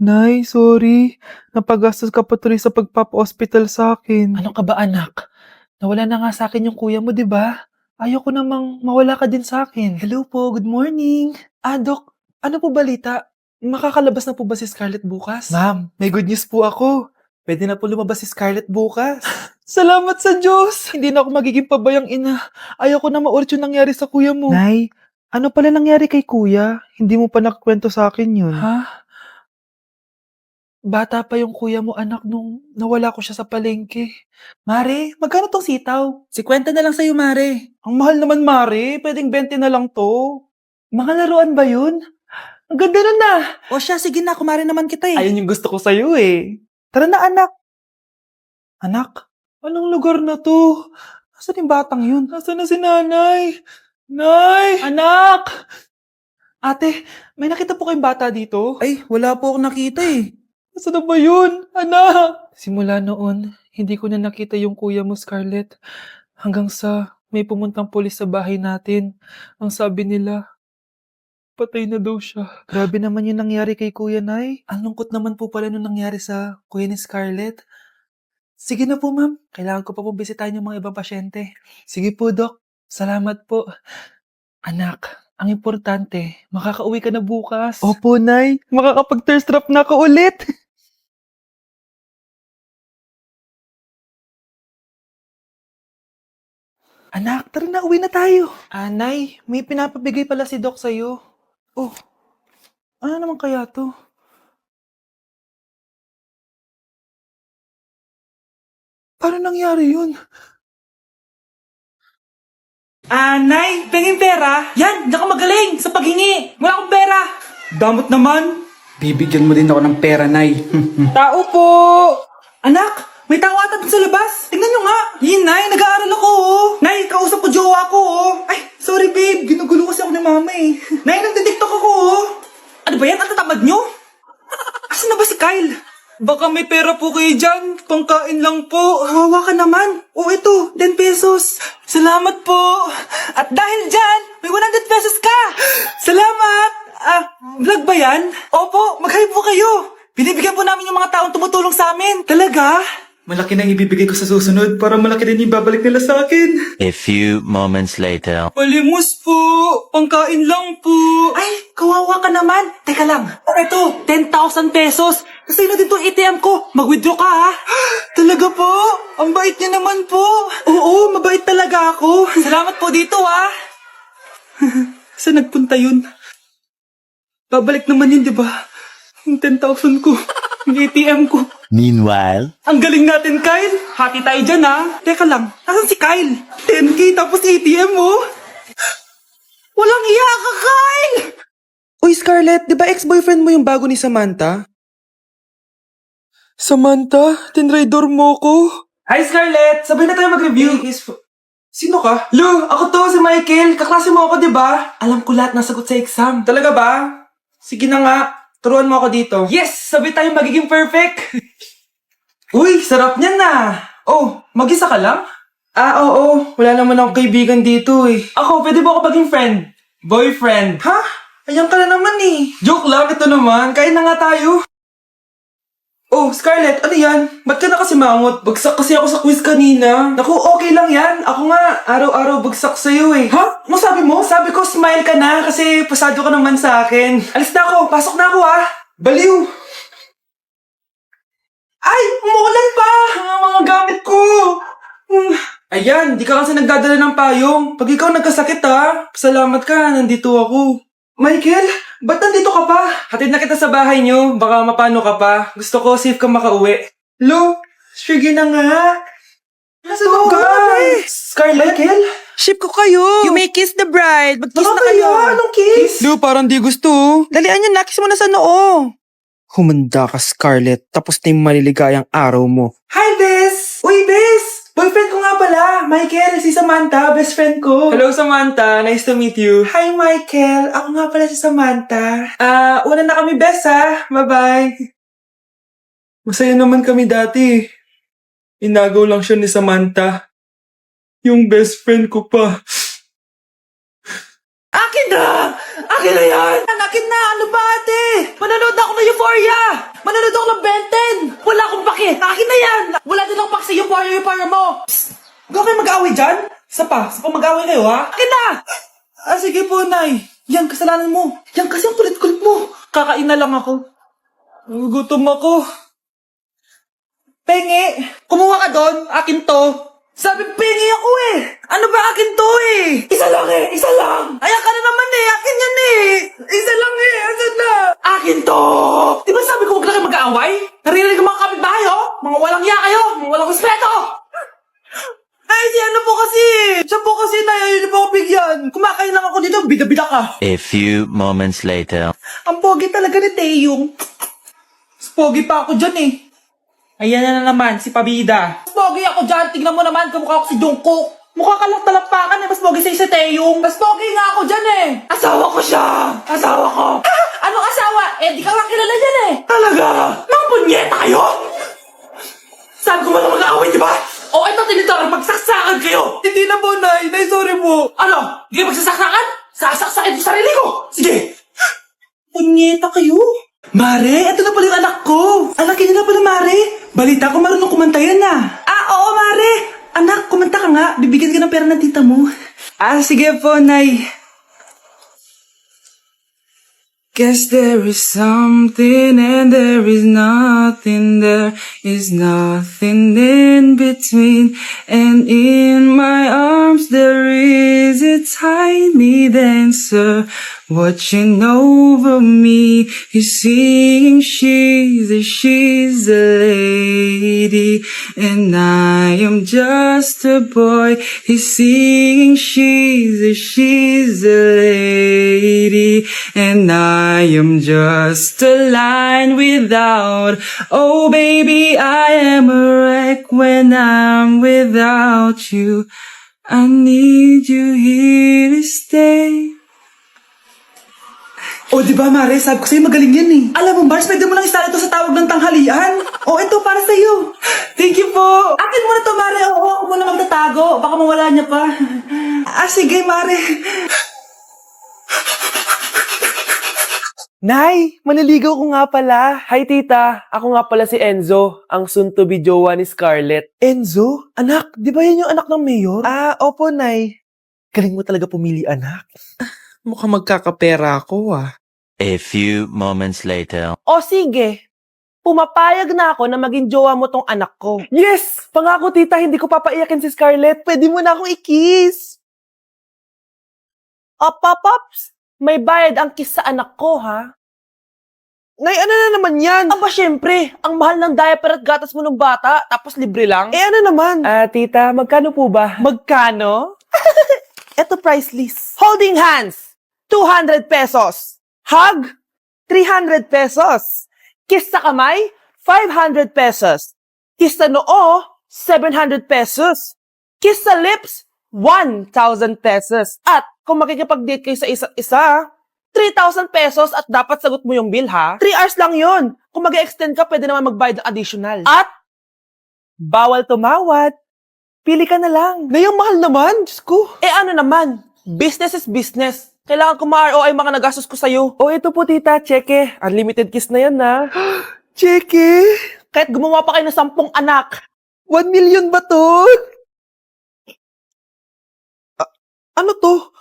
Nay, sorry. Napagastos ka pa tuloy sa pagpapa-ospital sa akin. Ano ka ba anak? Nawala na nga sa akin yung kuya mo, 'di ba? Ayoko namang mawala ka din sa akin. Hello po, good morning. Dok, ano po balita? Makakalabas na po ba si Scarlett bukas? Ma'am, may good news po ako. Pwede na po lumabas si Scarlett bukas. Salamat sa Diyos! Hindi na ako magiging pabayang ina. Ayoko na maulit yung nangyari sa kuya mo. Nay, ano pala nangyari kay kuya? Hindi mo pa nakakwento sa akin yun. Ha? Bata pa yung kuya mo anak nung nawala ko siya sa palengke. Mare, magkano tong sitaw? 50 na lang sa'yo, Mare. Ang mahal naman, Mare. Pwedeng 20 na lang to. Mga laruan ba yun? Ang ganda nun na. O siya, sige na, kumare naman kita eh. Ayun yung gusto ko sa'yo eh. Tara na, anak. Anak, anong lugar na to? Nasaan yung batang yun? Nasaan na si nanay? Nay! Anak! Ate, may nakita po kayong bata dito? Ay, wala po akong nakita eh. Nasaan na ba yun? Anak! Simula noon, hindi ko na nakita yung kuya mo, Scarlett. Hanggang sa may pumuntang pulis sa bahay natin. Ang sabi nila, patay na daw siya. Grabe naman yung nangyari kay Kuya Nay. Ang lungkot naman po pala nung nangyari sa kuya ni Scarlett. Sige na po, ma'am. Kailangan ko pa po bisitahin yung mga ibang pasyente. Sige po, Dok. Salamat po. Anak, ang importante, makakauwi ka na bukas. Opo, Nay. Makakapag-thirst trap na ako ulit. Anak, tara na, uwi na tayo. Nay, may pinapabigay pala si Doc sa'yo. Oh, ano naman kaya to? Paano nangyari yun? Nay, pengin pera? Yan, di ako magaling sa paghingi. Wala akong pera. Damot naman. Bibigyan mo din ako ng pera, Nay. Tao po! Anak, may tao ata dun sa labas. Tingnan nyo nga. Yun, Nay, nag-aaral ako, oh. Nay, kausap ko jowa ko, oh. Ay, sorry, babe. Ginugulo kasi ako ng mama, eh. Nay, nagtitiktok ako, oh. Ano ba yan? Ang tatamad nyo? Asan na ba si Kyle? Baka may pera po kayo dyan. Pangkain lang po. Kawawa ka naman. Oh, ito, 10 pesos. Salamat po. At dahil dyan, may 100 pesos ka. Salamat. Vlog ba yan? Opo, mag-hi po kayo. Binibigyan po namin yung mga taong tumutulong sa amin. Talaga? Malaki na ibibigay ko sa susunod para malaki din yung babalik nila sa akin. A few moments later. Palimos po. Pangkain lang po. Ay, kawawa ka naman. Teka lang. Ito, 10,000 pesos. Kasi na din itong ATM ko. Mag-withdraw ka, ha? Talaga po? Ang bait niya naman po. Oo, mabait talaga ako. Salamat po dito, ha? Saan nagpunta yun? Babalik naman yun, di ba? Yung 10,000 ko. Yung ATM ko. Meanwhile, Ang galing natin, Kyle. Hati tayo dyan, ha? Teka lang, nasan si Kyle? 10K tapos ATM mo. Walang iya ka, Kyle! Uy, Scarlett, di ba ex-boyfriend mo yung bago ni Samantha? Samantha, tinraidor mo ko. Hi, Scarlett! Sabay na tayo mag-review. Sino ka? Lu, ako to, si Michael. Kaklase mo ako, di ba? Alam ko lahat ng sagot sa exam. Talaga ba? Sige na nga, turuan mo ako dito. Yes! Sabay tayo magiging perfect! Uy, sarap niyan na. Oh, mag-isa ka lang? Oo, wala naman akong kaibigan dito eh. Ako, pwede ba ako maging friend? Boyfriend. Ha? Ayan ka na naman eh. Joke lang, ito naman. Kain na nga tayo. Oh, Scarlett, ano yan? Ba't ka na kasi mangot? Bagsak kasi ako sa quiz kanina. Naku, okay lang yan. Ako nga, araw-araw bagsak sa'yo eh. Ha? Ano sabi mo? Sabi ko, smile ka na kasi pasado ka naman sa akin. Alis na ako, pasok na ako ah. Baliw! Ay, umuulan pa! Ang mga gamit ko! Ayan, di ka kasi nagdadala ng payong. Pag ikaw nagkasakit ha, salamat ka, nandito ako. Michael, ba't nandito ka pa? Hatid na kita sa bahay niyo, baka mapano ka pa. Gusto ko safe ka makauwi. Lo, sige na nga. Nasa loob ka? Scarlett? Michael? Ship ko kayo. You may kiss the bride. Mag-kiss na kayo. Anong kiss? Lo, parang di gusto. Dalian nyo, nakis mo na sa noo. Humanda ka, Scarlett, tapos na yung maliligayang araw mo. Hi, Bes! Uy, Bes! Boyfriend ko nga pala, Michael, si Samantha, best friend ko. Hello, Samantha. Nice to meet you. Hi, Michael. Ako nga pala si Samantha. Una na kami, Bes, ha? Bye-bye. Masaya naman kami dati. Inagaw lang siya ni Samantha. Yung best friend ko pa. Akin na! Akin na yan! Akin na! Ano ba, ate? Manonood ako ng Euphoria! Manonood ako ng Benten! Wala akong pake! Akin na yan! Wala din akong pake sa iyo para mo! Psst! Huwag kayo mag-away dyan? Isa pa mag-away kayo ha? Akin na! Sige po, Nay. Yan, kasalanan mo. Yan kasi ang kulit-kulit mo. Kakain na lang ako. Gutom ako. Pengi! Kumuha ka doon! Akin to! Sabi pengi ako eh! Ano ba akin to eh? Isa lang eh! Isa lang! Ayan ka na naman eh! Akin yan eh! Isa lang eh! Asan na? Akin to! Di ba sabi ko huwag lang kayo mag-aaway? Narinig ang mga kapitbahay oh! Mga walang iya kayo! Mga walang respeto! Ay, si ano po kasi? Siya po kasi, Nay. Ayaw niyo po ako bigyan. Kumakain lang ako dito, bida-bida ka. A few moments later. Ang pogi talaga ni Taeyong. Pogi pa ako dyan eh. Ayan na naman, si Pabida. Mas pogi ako dyan, tignan mo naman, kamukha ko si Jungkook. Mukha ka lang talampakan eh, mas pogi sa'yo si Taeyong. Mas pogi nga ako dyan eh. Asawa ko siya! Asawa ko! Anong asawa? Eh, di ka lang kilala dyan eh. Talaga? Mga punyeta kayo? Sabi ko wala mag-aaway, di ba? O, ito tinitor, magsaksakan kayo! Hindi na po, Nay. Nay, sorry po. Ano? Di ka magsasaksakan? Sasaksakin ko sarili ko! Sige! Punyeta kayo? Mare, ito na pala yung anak ko. Anak niya na pala, Mare. Balita ko marunong kumanta yan na. Oo, Mare. Anak, kumanta ka nga. Bibigyan ka ng pera ng tita mo. Sige po, Nay. Guess there is something and there is nothing. There is nothing in between. And in my arms there is a tiny dancer watching over me. He's singing she's a lady and I am just a boy. He's singing she's a lady and I am just a line without. Oh baby, I am a wreck when I'm without you. I need you here to stay. O, di ba, Mare? Sabi ko sa'yo, magaling yan eh. Alam mo, Bars, pwede mo lang istala ito sa tawag ng tanghalian. O, ito, para sa'yo. Thank you po. Akin mo na to, Mare. Oo, ako muna magtatago. Baka mawala niya pa. Sige, Mare. Nay, maniligaw ko nga pala. Hi, tita. Ako nga pala si Enzo, ang soon-to-be jowa ni Scarlett. Enzo? Anak, di ba yan yung anak ng mayor? Opo, Nay. Galing mo talaga pumili, anak. Mukhang magkakapera ako A few moments later. O sige, pumapayag na ako na maging jowa mo tong anak ko. Yes! Pangako, tita, hindi ko papaiyakin si Scarlett. Pwede mo na akong i-kiss. Pops, may bayad ang kiss sa anak ko, ha? Nay, ano na naman yan? Aba, syempre, ang mahal ng diaper at gatas mo ng bata, tapos libre lang. Ano naman? Tita, magkano po ba? Magkano? Eto price list. Holding hands, 200 pesos. Hug, 300 pesos. Kiss sa kamay, 500 pesos. Kiss sa noo, 700 pesos. Kiss sa lips, 1,000 pesos. At kung makikipag-date kayo sa isa't isa, 3,000 pesos at dapat sagot mo yung bill, ha? 3 hours lang yun. Kung mag-extend ka, pwede naman magbayad ng additional. At, bawal tumawad. Pili ka na lang. Ngayong mahal naman, Diyos ko. Ano naman? Business is business. Kailangan ko ma-ROI mga nagastos ko sa'yo. Ito po, tita. Cheque. Unlimited kiss na yan, na. Cheque? Kahit gumawa pa kayo ng 10 anak. 1 million ba to? Ano to?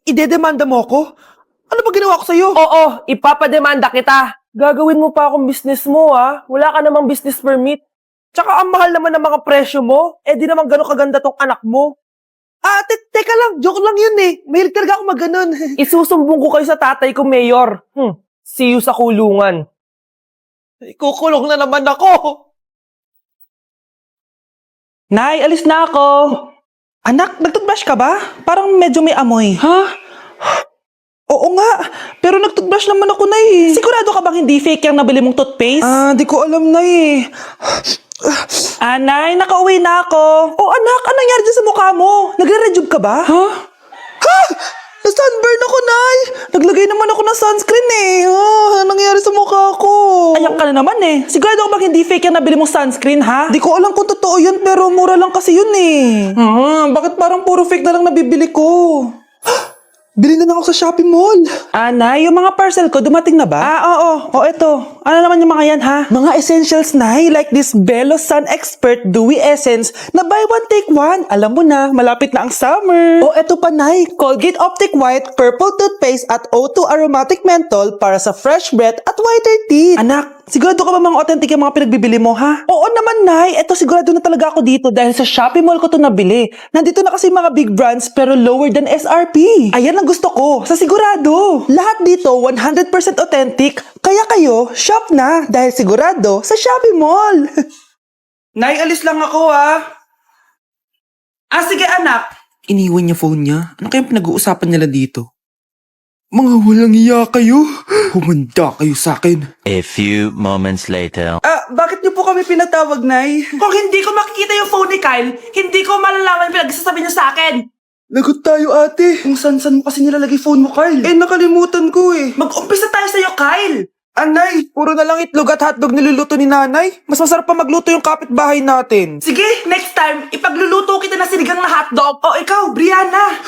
Idedemanda mo ako? Ano ba ginawa ko sa'yo? Oo, ipapademanda kita. Gagawin mo pa akong business mo, ha? Wala ka namang business permit. Tsaka ang mahal naman ng mga presyo mo. Di naman gano'ng kaganda tong anak mo. Teka lang, joke lang yun eh. Mahilig talaga ako maganon. Isusumbong ko kayo sa tatay ko, Mayor. See you sa kulungan. Kukulong na naman ako. Nay, alis na ako. Anak, nagtoothbrush ka ba? Parang medyo may amoy. Ha? Oo nga, pero nagtoothbrush naman ako, Nay. Sigurado ka bang hindi fake yung nabili mong toothpaste? Di ko alam, Nay. Nay, nakauwi na ako. Oh, anak, anong nangyari dyan sa mukha mo? Nagre-rejuve ka ba? Ha? Na-sunburn ako, Nay. Naglagay naman ako ng sunscreen eh. Anong nangyari sa mukha ko? Ayan ka na naman eh. Sigurado ka bang hindi fake yung nabili mong sunscreen, ha? Di ko alam kung totoo yun, pero mura lang kasi yun eh. Bakit parang puro fake na lang nabibili ko? Bili na lang ako sa Shopee Mall. Nay, yung mga parcel ko, dumating na ba? Oo. O, eto. Ano naman yung mga yan, ha? Mga essentials, Nay, like this Belo Sun Expert Dewy Essence na buy one, take one. Alam mo na, malapit na ang summer. O, eto pa, Nay. Colgate Optic White Purple Toothpaste at O2 Aromatic Menthol para sa fresh breath at whiter teeth. Anak, sigurado ka ba mga authentic yung mga pinagbibili mo, ha? Oo naman, Nay. Eto, sigurado na talaga ako dito dahil sa Shopee Mall ko to nabili. Nandito na kasi mga big brands pero lower than SRP. Ayan ang gusto ko, sa sigurado. Lahat dito 100% authentic, kaya kayo, shop na dahil sigurado sa Shopee Mall. Nay, alis lang ako sige anak. Iniwan niya phone niya. Ano kayang pinag-uusapan nila dito? Mga walang iya kayo. Humanda kayo sa akin. A few moments later. Bakit niyo po kami pinatawag, Nay? Kung hindi ko makikita yung phone ni Kyle, hindi ko malalaman yung pinagsasabi niya sa akin. Lagot tayo, ate. Kung san-san mo kasi nilalagay phone mo, Kyle. Nakalimutan ko eh. Mag-umpisa tayo sa'yo, Kyle. Anay, puro na lang itlog at hotdog niluluto ni nanay. Mas masarap pa magluto yung kapitbahay natin. Sige, next time, ipagluluto kita na sinigang na hotdog. O ikaw, Brianna.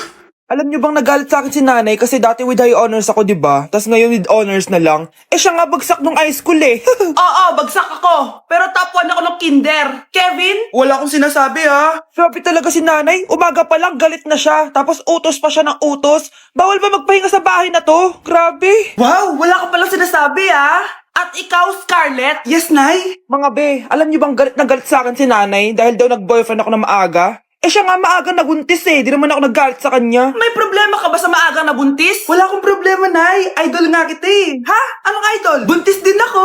Alam niyo bang nagalit sa akin si nanay kasi dati with high honors ako, diba? Tapos ngayon with honors na lang. Siya nga bagsak nung high school eh. Oo, bagsak ako. Pero top 1 ako ng kinder. Kevin? Wala akong sinasabi ha. Sabi talaga si nanay, umaga pa lang galit na siya. Tapos utos pa siya ng utos. Bawal ba magpahinga sa bahay na to? Grabe. Wow, wala ka palang sinasabi ah. At ikaw, Scarlett? Yes, nay. Mga be, alam niyo bang galit na galit sa akin si nanay dahil daw nag-boyfriend ako na maaga? Siya nga maaga nabuntis eh. Di naman ako naggalit sa kanya. May problema ka ba sa maagang nabuntis? Wala akong problema, nay. Idol nga kita eh. Ha? Anong idol? Buntis din ako.